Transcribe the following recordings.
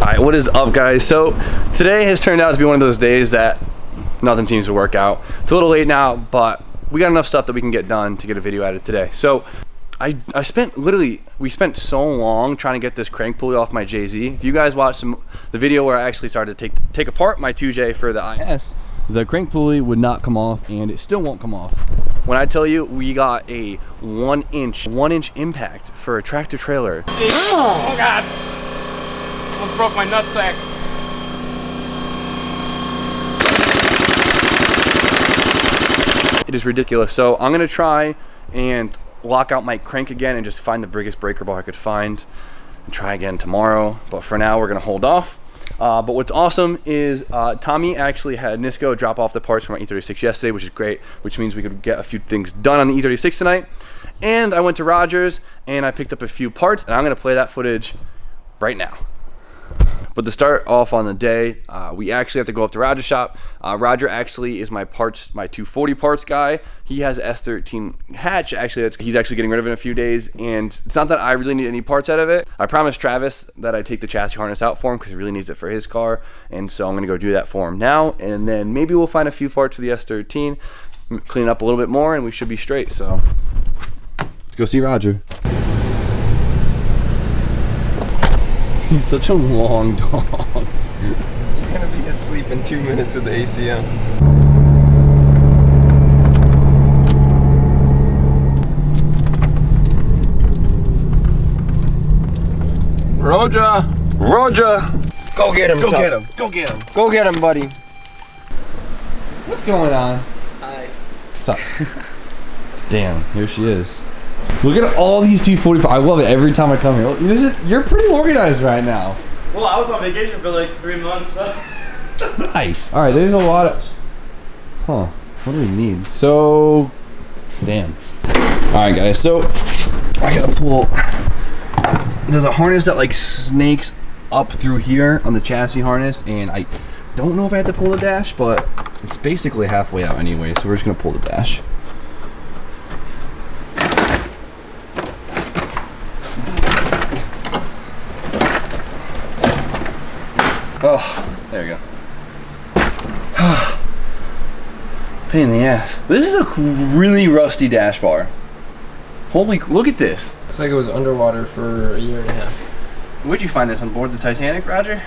Alright, what is up guys? So today has turned out to be one of those days that nothing seems to work out. It's a little late now, but we got enough stuff that we can get done to get a video added today. So we spent so long trying to get this crank pulley off my JZ. If you guys watched the video where I actually started to take apart my 2J for the IS, the crank pulley would not come off and it still won't come off. When I tell you we got a 1 inch impact for a tractor trailer. Oh God! Almost broke my nutsack. It is ridiculous. So I'm gonna try and lock out my crank again and just find the biggest breaker bar I could find and try again tomorrow. But for now, we're gonna hold off. But what's awesome is Tommy actually had Nisco drop off the parts from my E36 yesterday, which is great, which means we could get a few things done on the E36 tonight. And I went to Rogers and I picked up a few parts, and I'm gonna play that footage right now. But to start off on the day, we actually have to go up to Roger's shop. Roger actually is my 240 parts guy. He has an S13 hatch. Actually, he's actually getting rid of it in a few days, and it's not that I really need any parts out of it. I promised Travis that I'd take the chassis harness out for him because he really needs it for his car, and so I'm gonna go do that for him now, and then maybe we'll find a few parts for the S13, clean it up a little bit more, and we should be straight. So let's go see Roger. He's such a long dog. He's gonna be asleep in 2 minutes with the ACM. Roger! Roger! Go get him, Go Tuck. get him! Go get him! Go get him, buddy. What's going on? Hi. What's up? Damn, here she is. Look at all these 240. I love it every time I come here. You're pretty organized right now. Well, I was on vacation for like 3 months, so. Nice. All right, there's a lot of. Huh? What do we need? So, damn. All right, guys. So I gotta pull. There's a harness that like snakes up through here on the chassis harness, and I don't know if I have to pull the dash, but it's basically halfway out anyway. So we're just gonna pull the dash. Oh, there we go. Pain in the ass. This is a really rusty dash bar. Holy, look at this. Looks like it was underwater for a year and a half. Where'd you find this, on board the Titanic, Roger?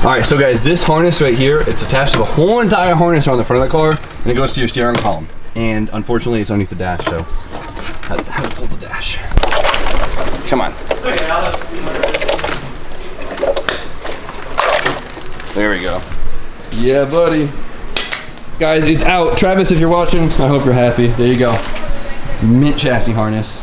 All right, so guys, this harness right here, it's attached to the whole entire harness on the front of the car, and it goes to your steering column. And unfortunately, it's underneath the dash, so I have to pull the dash. Come on. It's okay, I'll have to see my wrist. There we go. Yeah, buddy. Guys, it's out. Travis, if you're watching, I hope you're happy. There you go. Mint chassis harness.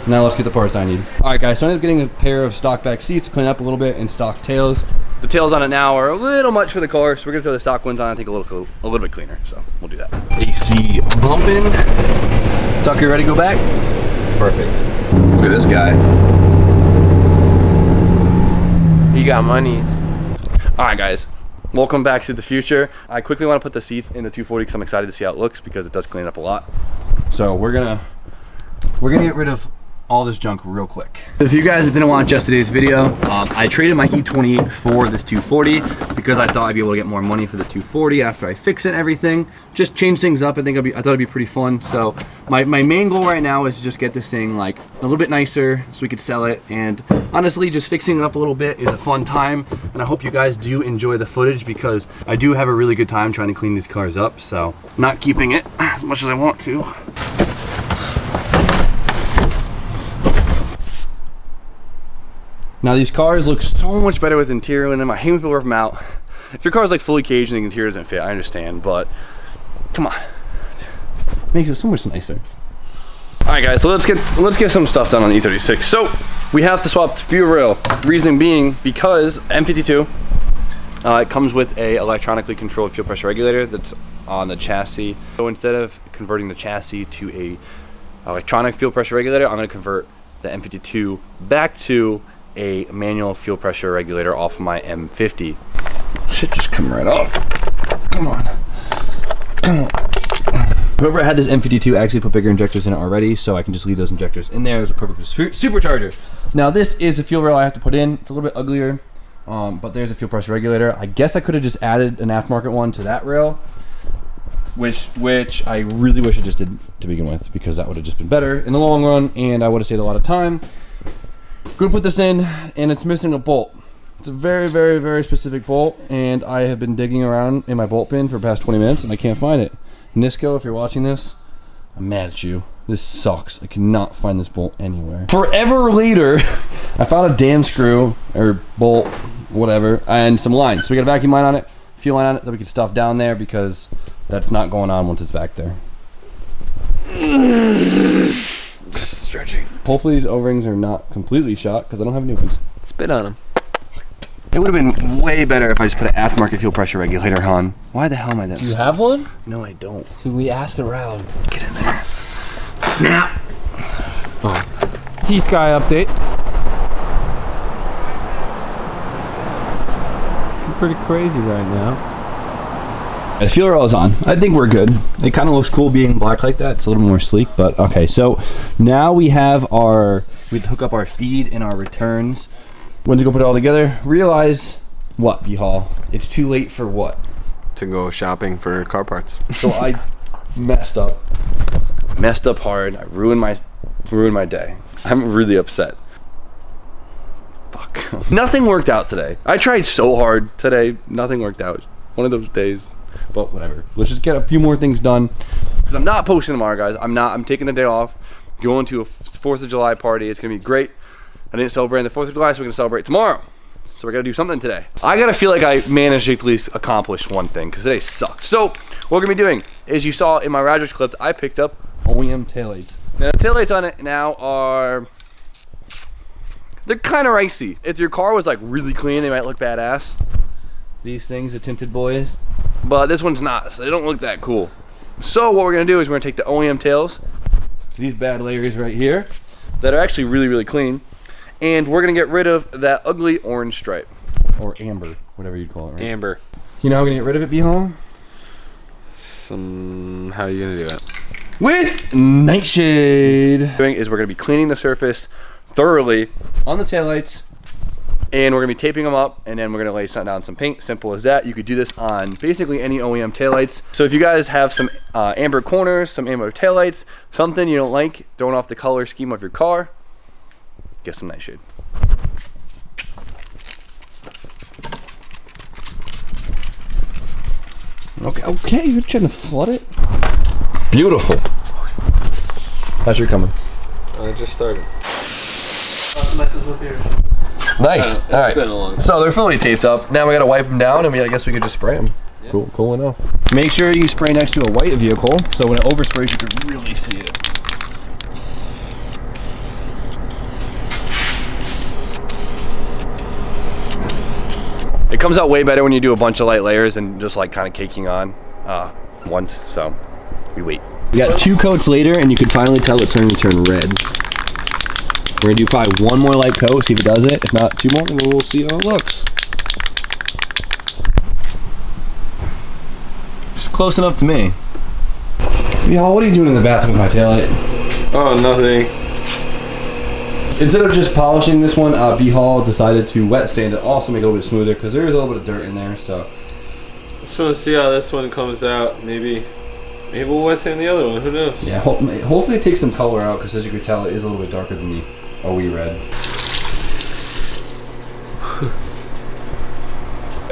Now let's get the parts I need. All right, guys, so I ended up getting a pair of stock back seats, clean up a little bit, and stock tails. The tails on it now are a little much for the car, so we're gonna throw the stock ones on and take a little bit cleaner. So we'll do that. AC bumping. Tucker, ready to go back? Perfect. Look at this guy. He got monies. All right, guys, welcome back to the future. I quickly want to put the seats in the 240 because I'm excited to see how it looks because it does clean up a lot. So we're gonna get rid of all this junk real quick. If you guys didn't watch yesterday's video, I traded my E28 for this 240 because I thought I'd be able to get more money for the 240 after I fix it and everything. Just change things up. I thought it'd be pretty fun. So my main goal right now is to just get this thing like a little bit nicer so we could sell it. And honestly, just fixing it up a little bit is a fun time. And I hope you guys do enjoy the footage because I do have a really good time trying to clean these cars up. So not keeping it as much as I want to. Now these cars look so much better with interior in them. I hate when people rip them out. If your car's like fully caged and the interior doesn't fit, I understand, but come on. It makes it so much nicer. All right, guys, so let's get some stuff done on the E36. So we have to swap the fuel rail. Reason being because M52, it comes with a electronically controlled fuel pressure regulator that's on the chassis. So instead of converting the chassis to a electronic fuel pressure regulator, I'm going to convert the M52 back to a manual fuel pressure regulator off of my M50. Shit just come right off. Come on. Come on. Whoever had this M52 actually put bigger injectors in it already, so I can just leave those injectors in there. It's a perfect supercharger. Now this is a fuel rail I have to put in. It's a little bit uglier. but there's a fuel pressure regulator. I guess I could have just added an aftermarket one to that rail, which I really wish I just did to begin with, because that would have just been better in the long run, and I would have saved a lot of time. Gonna put this in, and it's missing a bolt. It's a very, very, very specific bolt, and I have been digging around in my bolt bin for the past 20 minutes, and I can't find it. Nisco, if you're watching this, I'm mad at you. This sucks. I cannot find this bolt anywhere. Forever later, I found a damn screw, or bolt, whatever, and some line. So we got a vacuum line on it, fuel line on it that we can stuff down there, because that's not going on once it's back there. Just stretching. Hopefully these O-rings are not completely shot, because I don't have new ones. Spit on them. It would have been way better if I just put an aftermarket fuel pressure regulator on. Why the hell am I this? Do you have one? No, I don't. Should we ask around? Get in there. Snap! T-Sky update. Looking pretty crazy right now. The fuel rail is on. I think we're good. It kind of looks cool being black like that. It's a little more sleek, but okay. So now we have we hook up our feed and our returns. When to go put it all together, realize what, B-Haul? It's too late for what? To go shopping for car parts. So I messed up hard. I ruined my day. I'm really upset. Fuck. Nothing worked out today. I tried so hard today. Nothing worked out. One of those days. But whatever. Let's just get a few more things done. Because I'm not posting tomorrow, guys. I'm taking the day off. Going to a 4th of July party. It's going to be great. I didn't celebrate on the 4th of July, so we're going to celebrate tomorrow. So we got to do something today. I got to feel like I managed to at least accomplish one thing, because today sucked. So what we're going to be doing is, you saw in my Rogers clip, I picked up OEM taillights. Now the taillights on it now are, they're kind of ricey. If your car was like really clean, they might look badass. These things, the tinted boys. But this one's not, so they don't look that cool. So what we're going to do is we're going to take the OEM tails, these bad layers right here, that are actually really, really clean. And we're gonna get rid of that ugly orange stripe, or amber, whatever you'd call it, right? Amber. You know how we're gonna get rid of it, B-Haul? How are you gonna do it? With Nightshade. What we're doing is we're gonna be cleaning the surface thoroughly on the taillights, and we're gonna be taping them up, and then we're gonna lay down some paint. Simple as that. You could do this on basically any OEM taillights. So if you guys have some amber corners, some amber taillights, something you don't like, throwing off the color scheme of your car, get some Nightshade. Okay, you're trying to flood it? Beautiful. How's your coming? I just started. Nice. All right. Been a long time. So they're fully taped up. Now we gotta wipe them down, and I guess we could just spray them. Yeah. Cool enough. Make sure you spray next to a white vehicle, so when it oversprays, you can really see it. It comes out way better when you do a bunch of light layers and just like kind of caking on once, so we wait. We got 2 coats later, and you can finally tell it's starting to turn red. We're gonna do probably one more light coat, see if it does it. If not 2 more, then we'll see how it looks. It's close enough to me. Y'all, what are you doing in the bathroom with my taillight? Oh, nothing. Instead of just polishing this one, B-Haul decided to wet sand it, also make it a little bit smoother, because there is a little bit of dirt in there, so. Just want to see how this one comes out. Maybe we'll wet sand the other one, who knows? Yeah, hopefully it takes some color out, because as you can tell, it is a little bit darker than the OE red.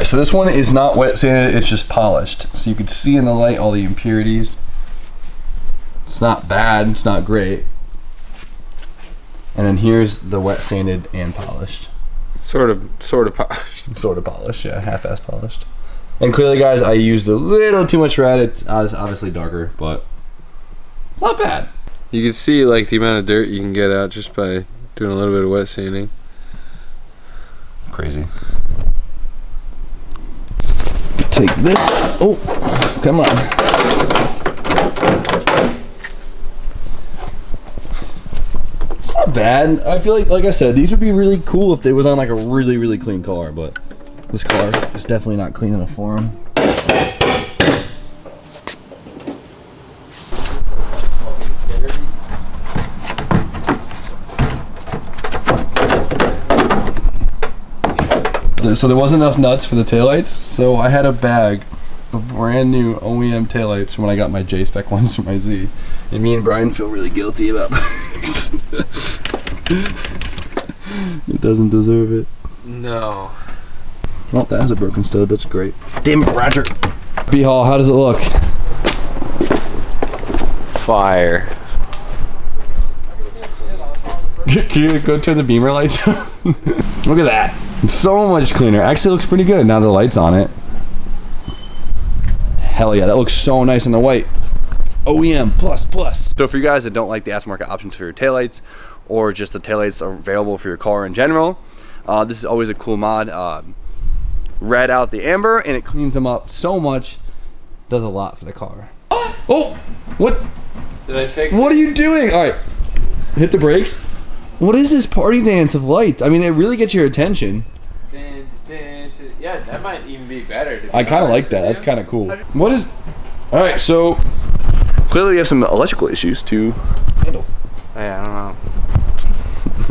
So this one is not wet sanded, it's just polished. So you can see in the light all the impurities. It's not bad, it's not great. And then here's the wet sanded and polished. Sort of polished. Sort of polished, yeah, half-ass polished. And clearly, guys, I used a little too much red. It's obviously darker, but not bad. You can see like the amount of dirt you can get out just by doing a little bit of wet sanding. Crazy. Take this. Oh, come on. Not bad. I feel like I said, these would be really cool if they was on like a really, really clean car, but this car is definitely not clean enough for them. So there wasn't enough nuts for the taillights, so I had a bag of brand new OEM taillights from when I got my J-Spec ones for my Z. And me and Brian feel really guilty about bags. It doesn't deserve it. No. Well, that has a broken stud. That's great. Damn it, Roger. B-Hall, how does it look? Fire. Can you go turn the beamer lights on? Look at that. It's so much cleaner. Actually, it looks pretty good now the light's on it. Hell yeah, that looks so nice in the white. OEM plus plus. So for you guys that don't like the aftermarket options for your taillights, or just the taillights are available for your car in general, this is always a cool mod. Red out the amber and it cleans them up so much. Does a lot for the car. Oh, what? Did I fix What are you doing? All right, hit the brakes. What is this party dance of lights? I mean, it really gets your attention. Yeah, that might even be better. I kind of like that. That's kind of cool. What is... All right, so clearly we have some electrical issues to handle. Yeah, I don't know.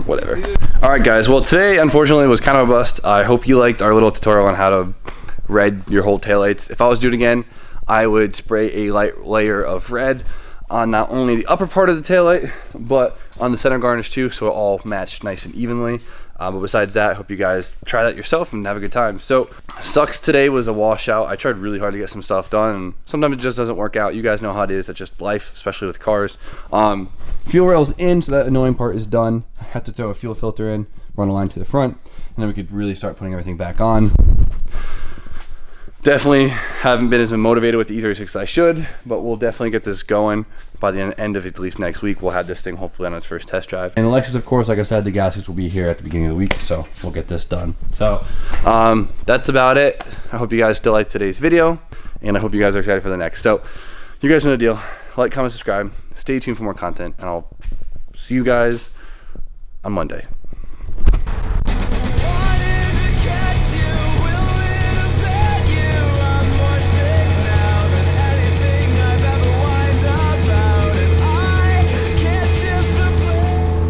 Whatever. All right, guys. Well, today, unfortunately, was kind of a bust. I hope you liked our little tutorial on how to red your whole taillights. If I was doing it again, I would spray a light layer of red on not only the upper part of the taillight, but on the center garnish too, so it all matched nice and evenly. But besides that, I hope you guys try that yourself and have a good time. So, sucks today was a washout. I tried really hard to get some stuff done, and sometimes it just doesn't work out. You guys know how it is. That's just life, especially with cars. Fuel rail's in, so that annoying part is done. I have to throw a fuel filter in, run a line to the front, and then we could really start putting everything back on. Definitely haven't been as motivated with the E36 as I should, but we'll definitely get this going by the end of at least next week. We'll have this thing hopefully on its first test drive. And the Lexus, of course, like I said, the gaskets will be here at the beginning of the week, so we'll get this done. So that's about it. I hope you guys still like today's video, and I hope you guys are excited for the next. So you guys know the deal. Like, comment, subscribe. Stay tuned for more content, and I'll see you guys on Monday.